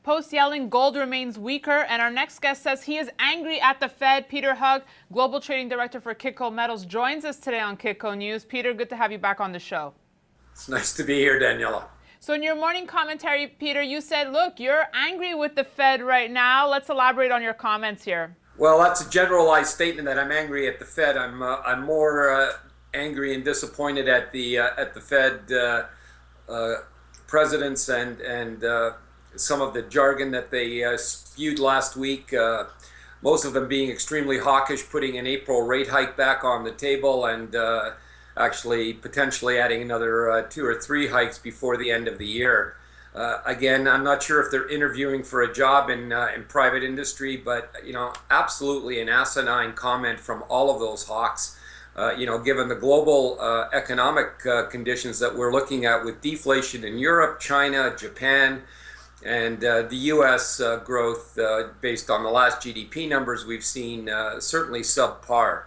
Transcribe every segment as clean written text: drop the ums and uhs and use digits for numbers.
Post-Yellen, gold remains weaker, and our next guest says he is angry at the Fed. Peter Hug, Global Trading Director for Kitco Metals, joins us today on Kitco News. Peter, good to have you back on the show. It's nice to be here, Daniela. So in your morning commentary, Peter, you said, look, you're angry with the Fed right now. Let's elaborate on your comments here. Well, that's a generalized statement that I'm angry at the Fed. I'm more angry and disappointed at the Fed presidents and some of the jargon that they spewed last week. Most of them being extremely hawkish, putting an April rate hike back on the table, and actually potentially adding another 2 or 3 hikes before the end of the year. Again, I'm not sure if they're interviewing for a job in private industry, but absolutely an asinine comment from all of those hawks. Given the global economic conditions that we're looking at with deflation in Europe, China, Japan, and the U.S. Growth, based on the last GDP numbers we've seen, certainly subpar.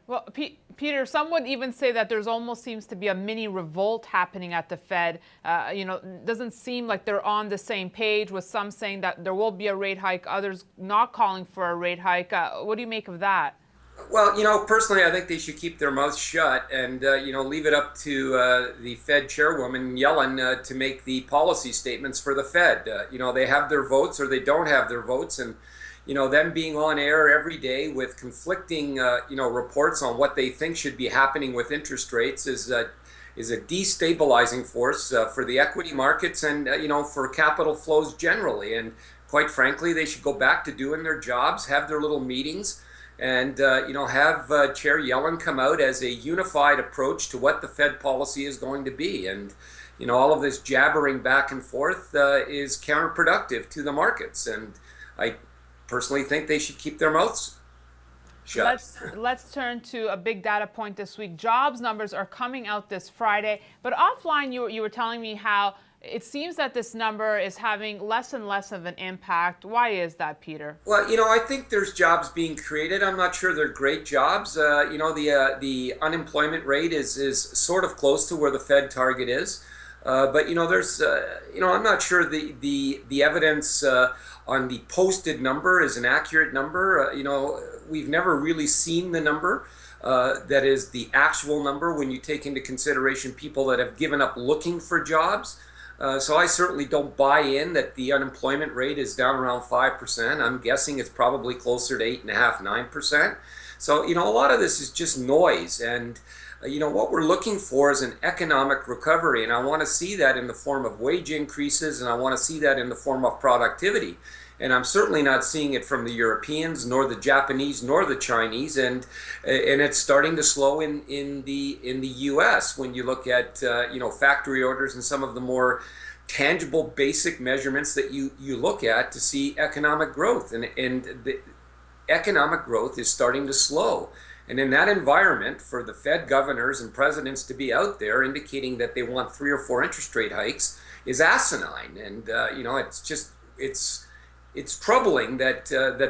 Well, Peter, some would even say that there's almost seems to be a mini revolt happening at the Fed. It doesn't seem like they're on the same page, with some saying that there will be a rate hike, others not calling for a rate hike. What do you make of that? Well, personally, I think they should keep their mouths shut and, leave it up to the Fed chairwoman, Yellen, to make the policy statements for the Fed. They have their votes or they don't have their votes. And, them being on air every day with conflicting, reports on what they think should be happening with interest rates is a destabilizing force for the equity markets and, for capital flows generally. And quite frankly, they should go back to doing their jobs, have their little meetings, and have Chair Yellen come out as a unified approach to what the Fed policy is going to be. And all of this jabbering back and forth is counterproductive to the markets. And I personally think they should keep their mouths shut. Let's turn to a big data point this week. Jobs numbers are coming out this Friday, but offline you were telling me how it seems that this number is having less and less of an impact. Why is that, Peter? Well, I think there's jobs being created. I'm not sure they're great jobs. The unemployment rate is sort of close to where the Fed target is. But there's I'm not sure the evidence on the posted number is an accurate number. We've never really seen the number that is the actual number when you take into consideration people that have given up looking for jobs. So I certainly don't buy in that the unemployment rate is down around 5%. I'm guessing it's probably closer to 8.5%, 9%. So, a lot of this is just noise. And, what we're looking for is an economic recovery. And I want to see that in the form of wage increases, and I want to see that in the form of productivity. And I'm certainly not seeing it from the Europeans, nor the Japanese, nor the Chinese, and it's starting to slow in the U.S. when you look at factory orders and some of the more tangible, basic measurements that you look at to see economic growth, and the economic growth is starting to slow. And in that environment, for the Fed governors and presidents to be out there indicating that they want 3 or 4 interest rate hikes is asinine, and it's troubling that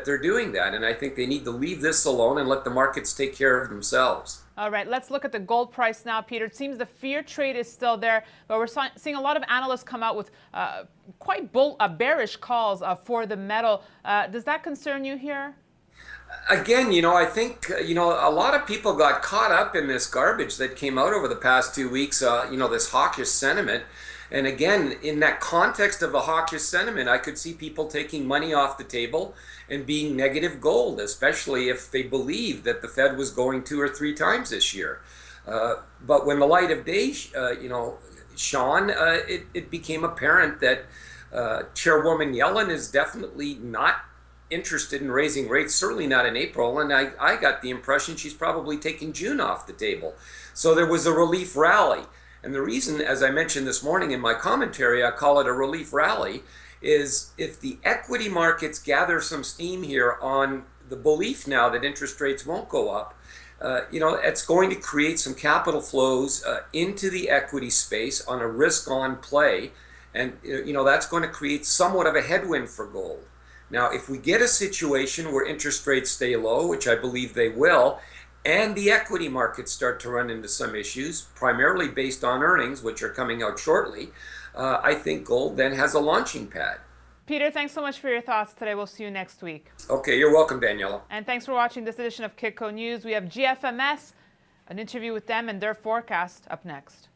they're doing that, and I think they need to leave this alone and let the markets take care of themselves. All right, let's look at the gold price now, Peter. It seems the fear trade is still there, but we're seeing a lot of analysts come out with quite bearish calls for the metal. Does that concern you here? Again, I think, a lot of people got caught up in this garbage that came out over the past 2 weeks, this hawkish sentiment. And again, in that context of the hawkish sentiment, I could see people taking money off the table and being negative gold, especially if they believed that the Fed was going 2 or 3 times this year. But when the light of day, shone, it became apparent that Chairwoman Yellen is definitely not interested in raising rates, certainly not in April, and I got the impression she's probably taking June off the table. So there was a relief rally. And the reason, as I mentioned this morning in my commentary, I call it a relief rally, is if the equity markets gather some steam here on the belief now that interest rates won't go up, it's going to create some capital flows into the equity space on a risk-on play. And, that's going to create somewhat of a headwind for gold. Now, if we get a situation where interest rates stay low, which I believe they will, and the equity markets start to run into some issues, primarily based on earnings, which are coming out shortly, I think gold then has a launching pad. Peter, thanks so much for your thoughts today. We'll see you next week. Okay, you're welcome, Daniela. And thanks for watching this edition of Kitco News. We have GFMS, an interview with them and their forecast up next.